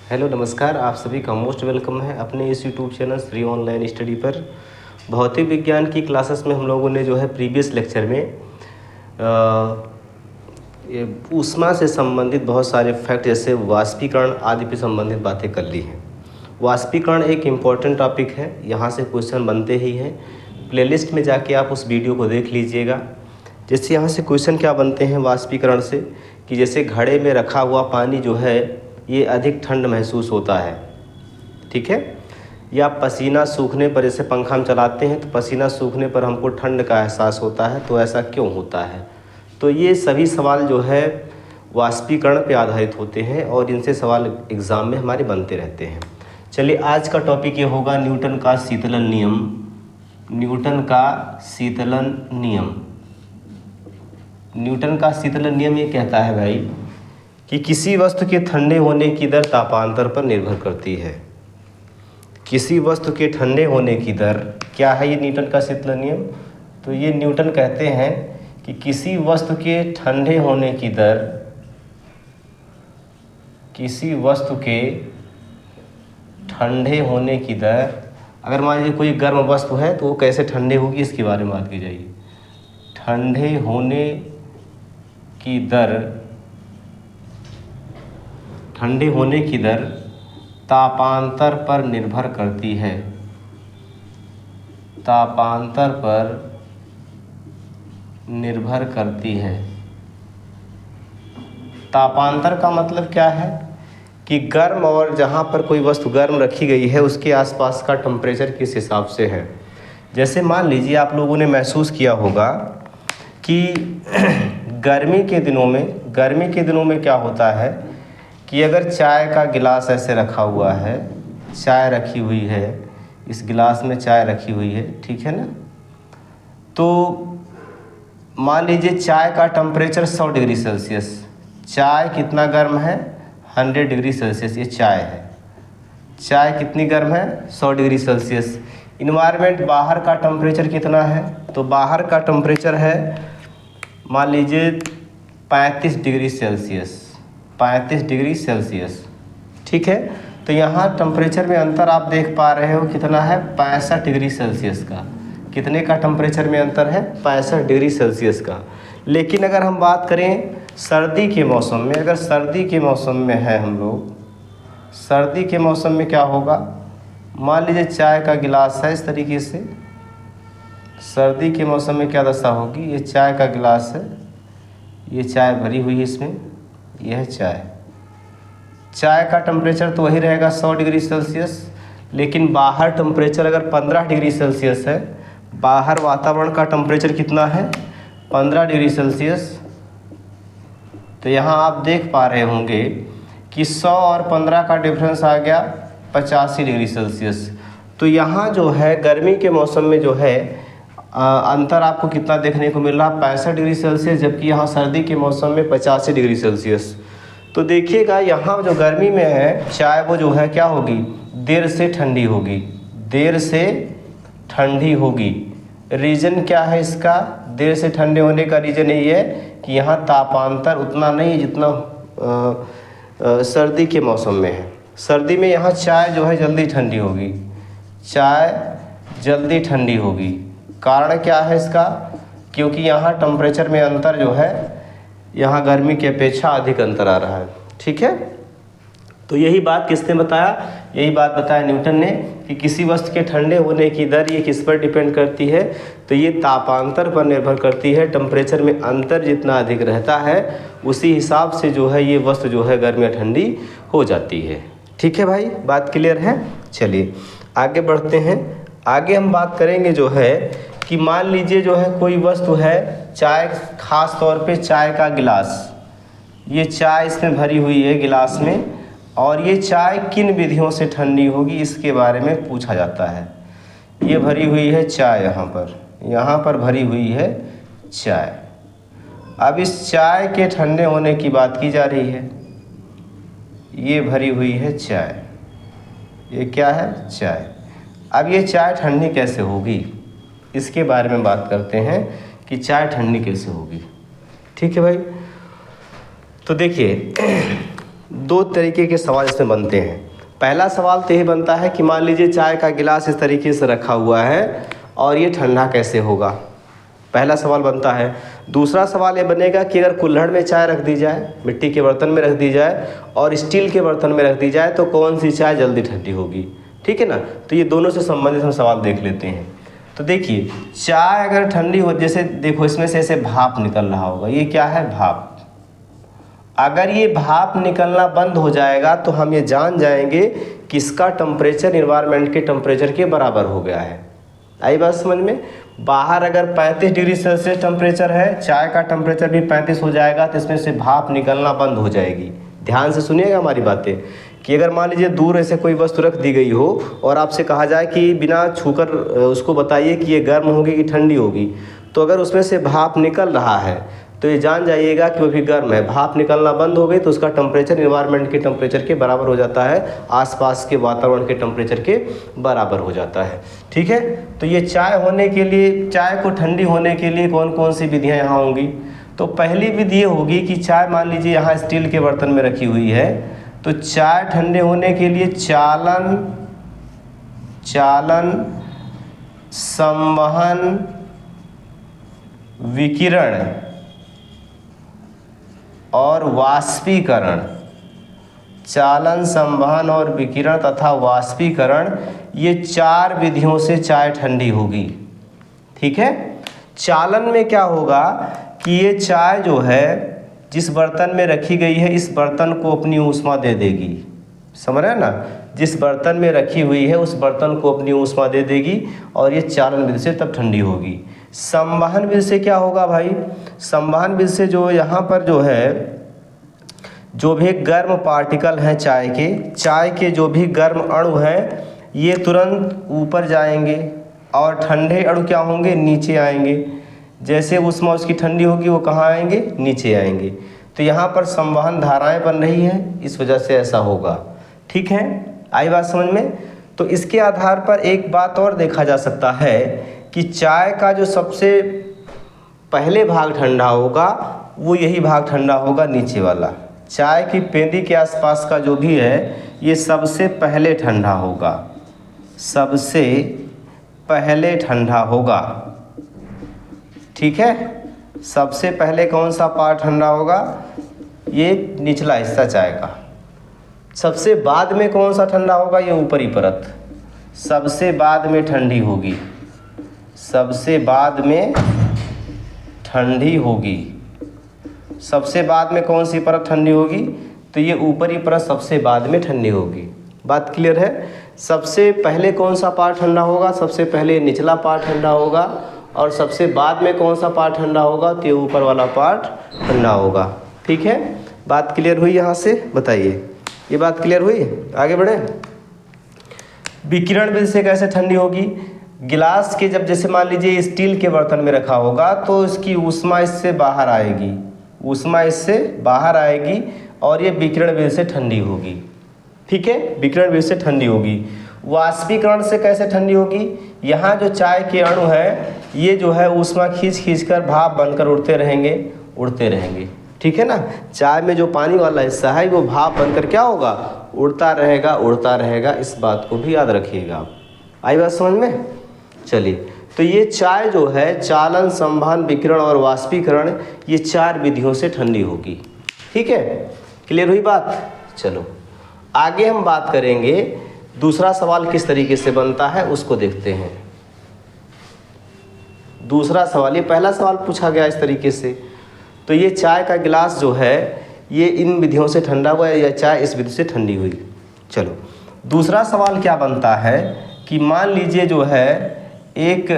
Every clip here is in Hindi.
हेलो नमस्कार, आप सभी का मोस्ट वेलकम है अपने इस YouTube channel Shri online study पर। भौतिक विज्ञान की क्लासेस में हम लोगों ने जो है प्रीवियस लेक्चर में ये ऊष्मा से संबंधित बहुत सारे फैक्ट जैसे वाष्पीकरण आदि पे संबंधित बातें कर ली हैं। वाष्पीकरण एक इम्पॉर्टेंट टॉपिक है, यहाँ से क्वेश्चन बनते ही हैं। प्लेलिस्ट में जाके आप उस वीडियो को देख लीजिएगा। जैसे यहाँ से क्वेश्चन क्या बनते हैं वाष्पीकरण से, कि जैसे घड़े में रखा हुआ पानी जो है ये अधिक ठंड महसूस होता है, ठीक है। या पसीना सूखने पर, जैसे पंखा हम चलाते हैं तो पसीना सूखने पर हमको ठंड का एहसास होता है, तो ऐसा क्यों होता है। तो ये सभी सवाल जो है वाष्पीकरण पे आधारित होते हैं और इनसे सवाल एग्ज़ाम में हमारे बनते रहते हैं। चलिए, आज का टॉपिक ये होगा न्यूटन का शीतलन नियम। न्यूटन का शीतलन नियम। न्यूटन का शीतलन नियम ये कहता है भाई कि किसी वस्तु के ठंडे होने की दर तापांतर पर निर्भर करती है। किसी वस्तु के ठंडे होने की दर क्या है, ये न्यूटन का शीतलन नियम। तो ये न्यूटन कहते हैं कि किसी वस्तु के ठंडे होने की दर, किसी वस्तु के ठंडे होने की दर, अगर मान लीजिए कोई गर्म वस्तु है तो वो कैसे ठंडे होगी इसके बारे में बात की जाएगी। ठंडे होने की दर, ठंडे होने की दर तापांतर पर निर्भर करती है। तापांतर पर निर्भर करती है। तापांतर का मतलब क्या है कि गर्म, और जहाँ पर कोई वस्तु गर्म रखी गई है उसके आसपास का टेम्परेचर किस हिसाब से है। जैसे मान लीजिए आप लोगों ने महसूस किया होगा कि गर्मी के दिनों में क्या होता है कि अगर चाय का गिलास ऐसे रखा हुआ है, चाय रखी हुई है, इस गिलास में चाय रखी हुई है, ठीक है ना। तो मान लीजिए चाय का टेम्परेचर 100 डिग्री सेल्सियस। चाय कितना गर्म है, 100 डिग्री सेल्सियस ये चाय है। चाय कितनी गर्म है, 100 डिग्री सेल्सियस। इन्वायरमेंट बाहर का टेम्परेचर कितना है, तो बाहर का टेम्परेचर है मान लीजिए 35 डिग्री सेल्सियस। 35 डिग्री सेल्सियस, ठीक है। तो यहाँ टेम्परेचर में अंतर आप देख पा रहे हो कितना है, 65 डिग्री सेल्सियस का। कितने का टेम्परेचर में अंतर है, 65 डिग्री सेल्सियस का। लेकिन अगर हम बात करें सर्दी के मौसम में, अगर सर्दी के मौसम में है हम लोग, सर्दी के मौसम में क्या होगा, मान लीजिए चाय का गिलास है इस तरीके से। सर्दी के मौसम में क्या दशा होगी, ये चाय का गिलास है, ये चाय भरी हुई है इसमें, यह चाय। चाय का टेम्परेचर तो वही रहेगा 100 डिग्री सेल्सियस, लेकिन बाहर टेम्परेचर अगर 15 डिग्री सेल्सियस है, बाहर वातावरण का टेम्परेचर कितना है, 15 डिग्री सेल्सियस। तो यहाँ आप देख पा रहे होंगे कि 100 और 15 का डिफरेंस आ गया 85 डिग्री सेल्सियस। तो यहाँ जो है गर्मी के मौसम में जो है अंतर आपको कितना देखने को मिल रहा है, 65 डिग्री सेल्सियस, जबकि यहाँ सर्दी के मौसम में 85 डिग्री सेल्सियस। तो देखिएगा यहाँ जो गर्मी में है चाय, वो जो है क्या होगी, देर से ठंडी होगी, देर से ठंडी होगी। रीज़न क्या है इसका, देर से ठंडे होने का रीज़न यही है कि यहाँ तापांतर उतना नहीं है जितना सर्दी के मौसम में है। सर्दी में यहाँ चाय जो है जल्दी ठंडी होगी, चाय जल्दी ठंडी होगी। कारण क्या है इसका, क्योंकि यहाँ टेम्परेचर में अंतर जो है, यहाँ गर्मी की अपेक्षा अधिक अंतर आ रहा है, ठीक है। तो यही बात किसने बताया, यही बात बताया न्यूटन ने कि किसी वस्तु के ठंडे होने की दर ये किस पर डिपेंड करती है, तो ये तापांतर पर निर्भर करती है। टेम्परेचर में अंतर जितना अधिक रहता है उसी हिसाब से जो है ये वस्तु जो है गर्म या ठंडी हो जाती है, ठीक है भाई, बात क्लियर है। चलिए आगे बढ़ते हैं। आगे हम बात करेंगे जो है कि मान लीजिए जो है कोई वस्तु है, चाय, ख़ास तौर पे चाय का गिलास, ये चाय इसमें भरी हुई है गिलास में, और ये चाय किन विधियों से ठंडी होगी इसके बारे में पूछा जाता है। ये भरी हुई है चाय, यहाँ पर भरी हुई है चाय। अब इस चाय के ठंडे होने की बात की जा रही है। ये भरी हुई है चाय, ये क्या है, चाय। अब ये चाय ठंडी कैसे होगी इसके बारे में बात करते हैं कि चाय ठंडी कैसे होगी, ठीक है भाई। तो देखिए दो तरीके के सवाल इसमें बनते हैं। पहला सवाल तो यही बनता है कि मान लीजिए चाय का गिलास इस तरीके से रखा हुआ है और ये ठंडा कैसे होगा, पहला सवाल बनता है। दूसरा सवाल ये बनेगा कि अगर कुल्हड़ में चाय रख दी जाए, मिट्टी के बर्तन में रख दी जाए और स्टील के बर्तन में रख दी जाए तो कौन सी चाय जल्दी ठंडी होगी। ठीक है ना, तो ये दोनों से संबंधित हम सवाल देख लेते हैं। तो देखिए चाय अगर ठंडी हो, जैसे देखो इसमें से ऐसे भाप निकल रहा होगा, ये क्या है, भाप। अगर ये भाप निकलना बंद हो जाएगा तो हम ये जान जाएंगे कि इसका टेम्परेचर इन्वायरमेंट के टेम्परेचर के बराबर हो गया है। आई बात समझ में। बाहर अगर 35 डिग्री सेल्सियस टेम्परेचर है, चाय का टेम्परेचर भी 35 हो जाएगा तो इसमें से भाप निकलना बंद हो जाएगी। ध्यान से सुनिएगा हमारी बातें कि अगर मान लीजिए दूर ऐसे कोई वस्तु रख दी गई हो और आपसे कहा जाए कि बिना छूकर उसको बताइए कि ये गर्म होगी कि ठंडी होगी, तो अगर उसमें से भाप निकल रहा है तो ये जान जाइएगा कि वो भी गर्म है। भाप निकलना बंद हो गई तो उसका टेम्परेचर इन्वायरमेंट के टेम्परेचर के बराबर हो जाता है, आसपास के वातावरण के टेम्परेचर के बराबर हो जाता है। ठीक है, तो ये चाय होने के लिए, चाय को ठंडी होने के लिए कौन कौन सी विधियाँ यहाँ होंगी। तो पहली विधि ये होगी कि चाय मान लीजिए यहाँ स्टील के बर्तन में रखी हुई है, तो चाय ठंडे होने के लिए चालन, संवहन, विकिरण और वाष्पीकरण, चालन, संवहन और विकिरण तथा वाष्पीकरण, ये 4 विधियों से चाय ठंडी होगी। ठीक है, चालन में क्या होगा कि ये चाय जो है जिस बर्तन में रखी गई है इस बर्तन को अपनी ऊष्मा दे देगी। समझ रहे हैं ना, जिस बर्तन में रखी हुई है उस बर्तन को अपनी ऊष्मा दे देगी और ये चालन विधि से तब ठंडी होगी। संवहन विधि से क्या होगा भाई, संवहन विधि से जो यहाँ पर जो है, जो भी गर्म पार्टिकल हैं चाय के जो भी गर्म अणु हैं ये तुरंत ऊपर जाएंगे और ठंडे अणु क्या होंगे, नीचे आएंगे। जैसे ऊष्मा उसकी ठंडी होगी वो कहाँ आएंगे, नीचे आएंगे। तो यहाँ पर संवहन धाराएं बन रही हैं, इस वजह से ऐसा होगा। ठीक है, आई बात समझ में। तो इसके आधार पर एक बात और देखा जा सकता है कि चाय का जो सबसे पहले भाग ठंडा होगा वो यही भाग ठंडा होगा, नीचे वाला। चाय की पेंदी के आसपास का जो भी है ये सबसे पहले ठंडा होगा, सबसे पहले ठंडा होगा। ठीक है, सबसे पहले कौन सा पार्ट ठंडा होगा, ये निचला हिस्सा चाय का। सबसे बाद में कौन सा ठंडा होगा, ये ऊपरी परत सबसे बाद में ठंडी होगी, सबसे बाद में ठंडी होगी। सबसे बाद में कौन सी परत ठंडी होगी, तो ये ऊपरी परत सबसे बाद में ठंडी होगी। बात क्लियर है। सबसे पहले कौन सा पार्ट ठंडा होगा, सबसे पहले निचला पार्ट ठंडा होगा और सबसे बाद में कौन सा पार्ट ठंडा होगा, तो ये ऊपर वाला पार्ट ठंडा होगा। ठीक है, बात क्लियर हुई यहाँ से, बताइए ये बात क्लियर हुई, आगे बढ़े। विकिरण विधि से कैसे ठंडी होगी, गिलास के जब जैसे मान लीजिए स्टील के बर्तन में रखा होगा तो इसकी ऊष्मा इससे बाहर आएगी, ऊष्मा इससे बाहर आएगी और ये विकिरण विधि से ठंडी होगी। ठीक है, विकिरण विधि से ठंडी होगी। वाष्पीकरण से कैसे ठंडी होगी, यहाँ जो चाय के अणु हैं ये जो है ऊष्मा खींच कर भाप बनकर उड़ते रहेंगे। ठीक है ना, चाय में जो पानी वाला हिस्सा है वो भाप बनकर क्या होगा, उड़ता रहेगा। इस बात को भी याद रखिएगा आप। आई बात समझ में। चलिए, तो ये चाय जो है चालन, संवहन, विकिरण और वाष्पीकरण, ये 4 विधियों से ठंडी होगी। ठीक है, क्लियर हुई बात। चलो आगे हम बात करेंगे दूसरा सवाल किस तरीके से बनता है उसको देखते हैं। दूसरा सवाल, ये पहला सवाल पूछा गया इस तरीके से, तो ये चाय का गिलास जो है ये इन विधियों से ठंडा हुआ है या चाय इस विधि से ठंडी हुई। चलो दूसरा सवाल क्या बनता है कि मान लीजिए जो है एक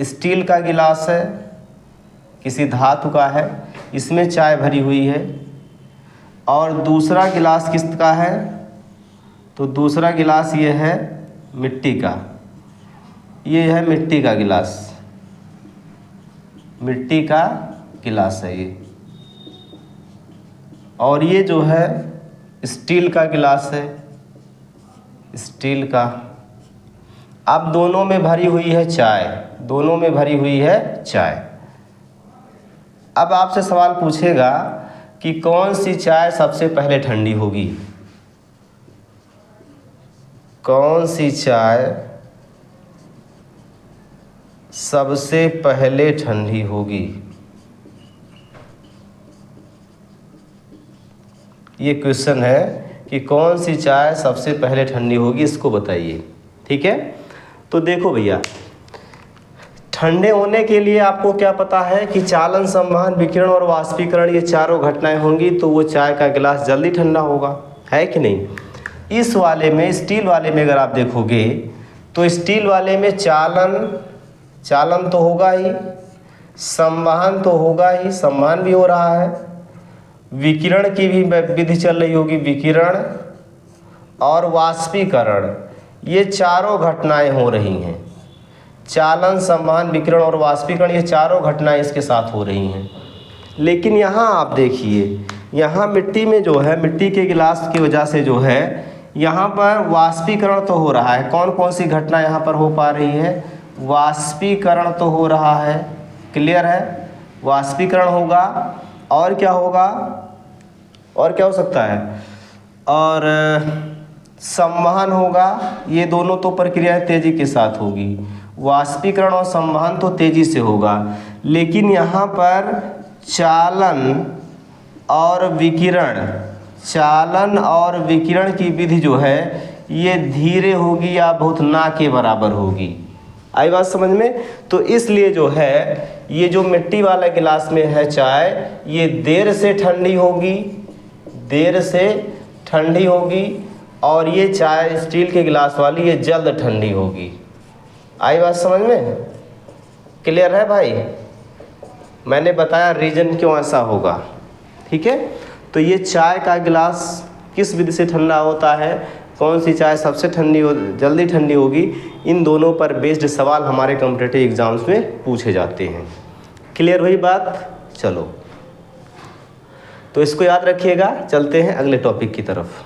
स्टील का गिलास है, किसी धातु का है, इसमें चाय भरी हुई है और दूसरा गिलास किसका है, तो दूसरा गिलास ये है मिट्टी का, ये है मिट्टी का गिलास, मिट्टी का गिलास है ये, और ये जो है स्टील का गिलास है, स्टील का। अब दोनों में भरी हुई है चाय, दोनों में भरी हुई है चाय। अब आपसे सवाल पूछेगा कि कौन सी चाय सबसे पहले ठंडी होगी? कौन सी चाय सबसे पहले ठंडी होगी? ये क्वेश्चन है कि कौन सी चाय सबसे पहले ठंडी होगी, इसको बताइए। ठीक है, तो देखो भैया, ठंडे होने के लिए आपको क्या पता है कि चालन, संवहन, विकिरण और वाष्पीकरण, ये चारों घटनाएं होंगी तो वो चाय का गिलास जल्दी ठंडा होगा, है कि नहीं? इस वाले में, स्टील वाले में अगर आप देखोगे तो स्टील वाले में चालन तो होगा ही, संवहन तो होगा ही, संवहन भी हो रहा है, विकिरण की भी विधि चल रही होगी, विकिरण और वाष्पीकरण, ये चारों घटनाएं हो रही हैं। चालन, संवहन, विकिरण और वाष्पीकरण, ये चारों घटनाएं इसके साथ हो रही हैं। लेकिन यहाँ आप देखिए, यहाँ मिट्टी में जो है, मिट्टी के गिलास की वजह से जो है यहाँ पर वाष्पीकरण तो हो रहा है। कौन कौन सी घटना यहाँ पर हो पा रही है? वाष्पीकरण तो हो रहा है, क्लियर है? वाष्पीकरण होगा, और क्या होगा, और क्या हो सकता है, और संवहन होगा। ये दोनों तो प्रक्रियाएं तेजी के साथ होगी, वाष्पीकरण और संवहन तो तेजी से होगा। लेकिन यहाँ पर चालन और विकिरण की विधि जो है ये धीरे होगी या बहुत ना के बराबर होगी। आई बात समझ में? तो इसलिए जो है ये जो मिट्टी वाला गिलास में है चाय, ये देर से ठंडी होगी, और ये चाय स्टील के गिलास वाली ये जल्द ठंडी होगी। आई बात समझ में? क्लियर है भाई? मैंने बताया रीजन क्यों ऐसा होगा। ठीक है, तो ये चाय का गिलास किस विधि से ठंडा होता है, कौन सी चाय सबसे जल्दी ठंडी होगी, इन दोनों पर बेस्ड सवाल हमारे कॉम्पिटिटिव एग्जाम्स में पूछे जाते हैं। क्लियर हुई बात? चलो, तो इसको याद रखिएगा। चलते हैं अगले टॉपिक की तरफ।